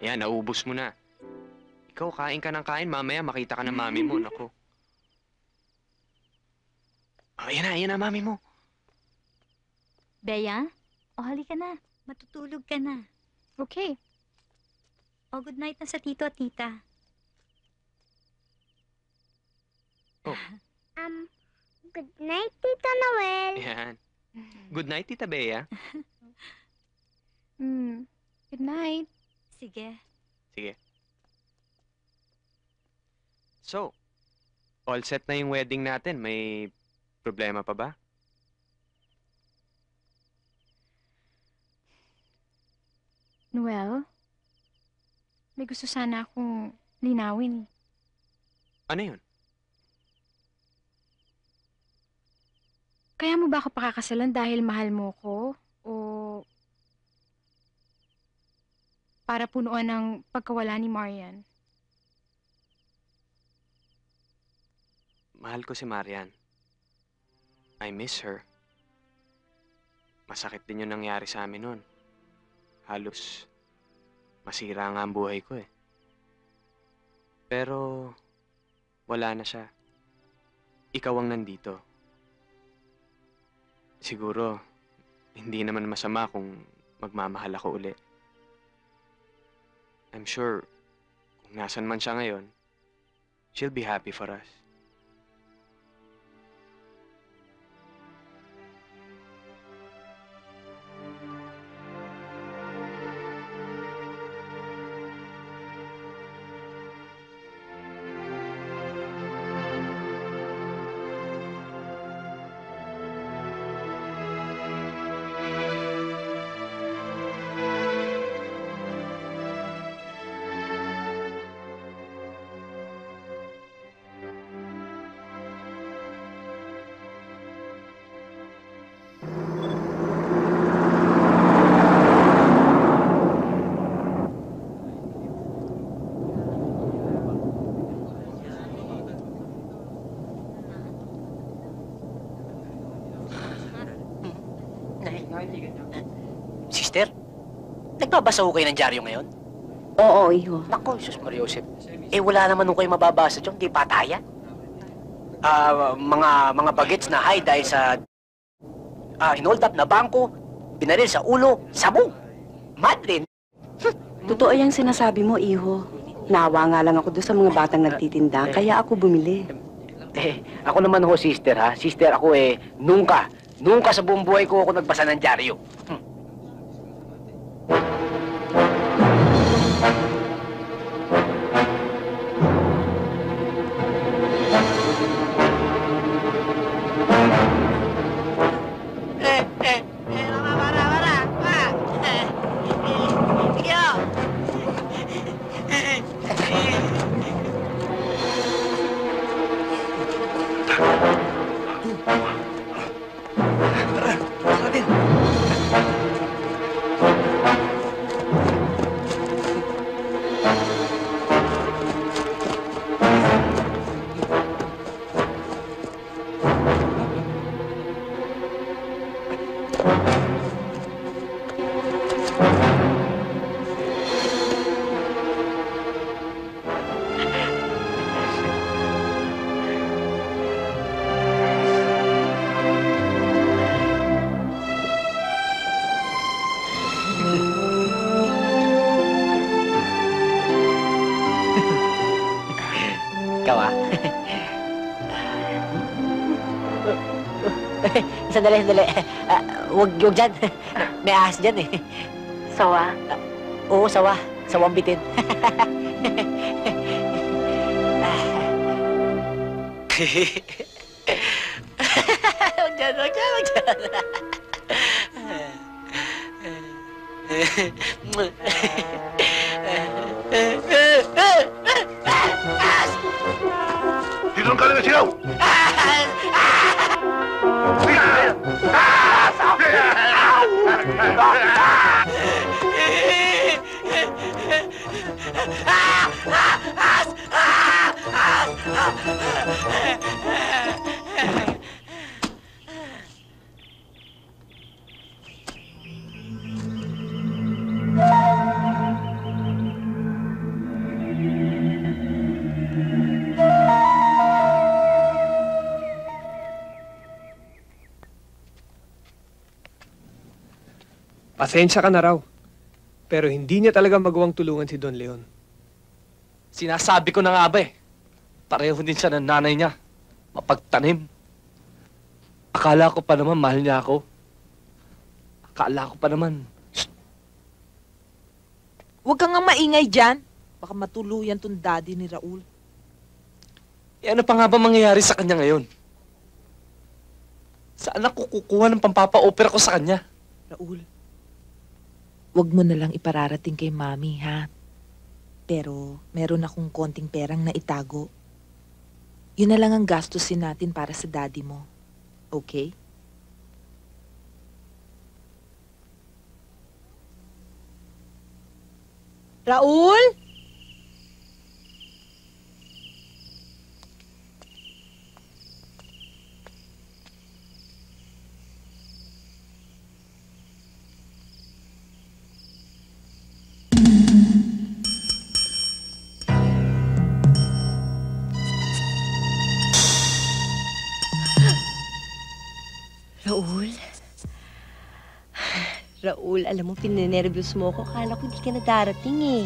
Yan, naubos mo na. Ikaw, kain ka ng kain. Mamaya makita ka ng mami mo. Naku. Oh, yan na, mami mo. Bea, o halika na. Matutulog ka na. Okay. O good night na sa tito at tita. Oh. Good night, Tito Noel. Yan. Good night, Tita Bea. Good night. Sige. Sige. So, all set na yung wedding natin. May problema pa ba? Noel, may gusto sana akong linawin. Ano yun? Kaya mo ba ako pakakasalan dahil mahal mo ko? O para punuan ng pagkawala ni Marian? Mahal ko si Marian. I miss her. Masakit din yung nangyari sa amin noon. Halos masira nga ang buhay ko eh. Pero wala na siya. Ikaw ang nandito. Siguro, hindi naman masama kung magmamahal ako uli. I'm sure, kung nasan man siya ngayon, she'll be happy for us. Sister, nagbabasa ko kayo ng dyaryo ngayon? Oo, iho. Nako, Sus Mariosep. Eh, wala naman nung kayo mababasa dyan, di patayan. Mga bagets na high dahil sa inold up na bangko, binaril sa ulo, sabong, madrin. Totoo yung sinasabi mo, iho. Nawa nga lang ako doon sa mga batang nagtitinda, kaya ako bumili. Ako naman ho, sister, ha? Sister, ako nungka sa buong buhay ko ako nagbasa ng dyaryo. Ikaw, ha? Sandali. Huwag dyan. May ahas dyan, eh. Sawa? Oo, sawa. Sawang bitin. Huwag dyan. Sino ang galing na sigaw? Pasensya ka na raw. Pero hindi niya talaga magawang tulungan si Don Leon. Sinasabi ko na nga ba eh. Pareho din siya ng nanay niya. Mapagtanim. Akala ko pa naman mahal niya ako. Akala ko pa naman. Huwag kang nga maingay dyan. Baka matuluyan tong daddy ni Raul. Eh ano pa nga ba mangyayari sa kanya ngayon? Saan ako kukuha ng pampapa-opera ko sa kanya? Raul, huwag mo na lang ipararating kay Mami, ha? Pero meron akong konting perang na itago. Yun na lang ang gastusin natin para sa daddy mo. Okay? Raul? Raul? Raul, alam mo, pininervyos mo ako. Akala ko hindi ka na darating eh.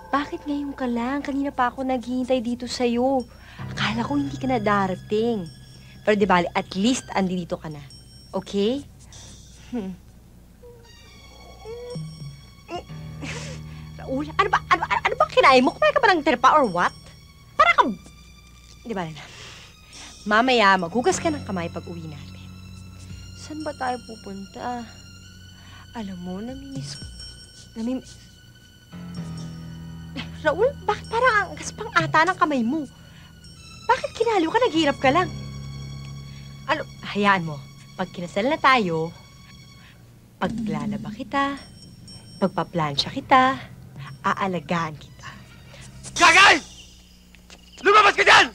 Bakit ngayon ka lang? Kanina pa ako naghihintay dito sa'yo. Akala ko hindi ka na darating. Pero di bali, at least andito ka na. Okay? Raul, ano ba kinain mo? Kumain ka ba ng terpa or what? Para kang... Di ba na? Mamaya, maghugas ka ng kamay pag uwi natin. Saan ba tayo pupunta? Alam mo, namimiss... Raul, bakit parang ang gaspang ata ng kamay mo? Bakit kinaliw ka? Naghihirap ka lang. Ano, hayaan mo. Pag kinasal na tayo, paglalaba kita, pagpaplansya kita, aalagaan kita. Gagay! Lumabas ka dyan!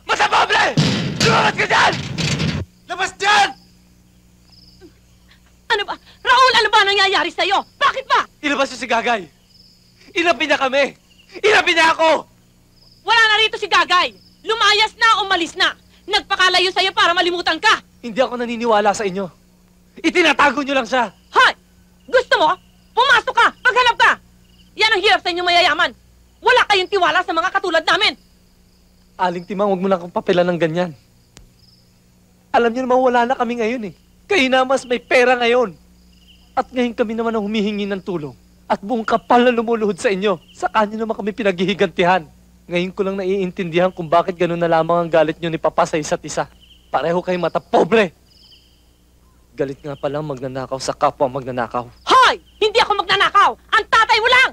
Masabable! Lumabas ka dyan! Labas dyan! Ano ba? Raul, ano ba nangyayari sa'yo? Bakit ba? Ilabas niyo si Gagay! Inapi niya kami! Inapi niya ako! Wala na rito si Gagay! Lumayas na, umalis na! Nagpakalayo sa'yo para malimutan ka! Hindi ako naniniwala sa inyo. Itinatago niyo lang siya. Hoy! Gusto mo? Pumasok ka! Maghanap ka! Yan ang hirap sa inyo mayayaman! Wala kayong tiwala sa mga katulad namin! Aling Timang, huwag mo lang akong papilan ng ganyan. Alam niyo naman wala na kami ngayon eh. Kayo na mas may pera ngayon. At ngayon kami naman ang humihingi ng tulong. At buong kapal na lumuluhod sa inyo. Sa kanya naman kami pinaghihigantihan. Ngayon ko lang naiintindihan kung bakit gano'n na lamang ang galit niyo ni Papa sa isa't isa. Pareho kayong mata pobre. Galit nga palang magnanakaw sa kapwa magnanakaw. Hoy! Hindi ako magnanakaw! Ang tatay mo lang!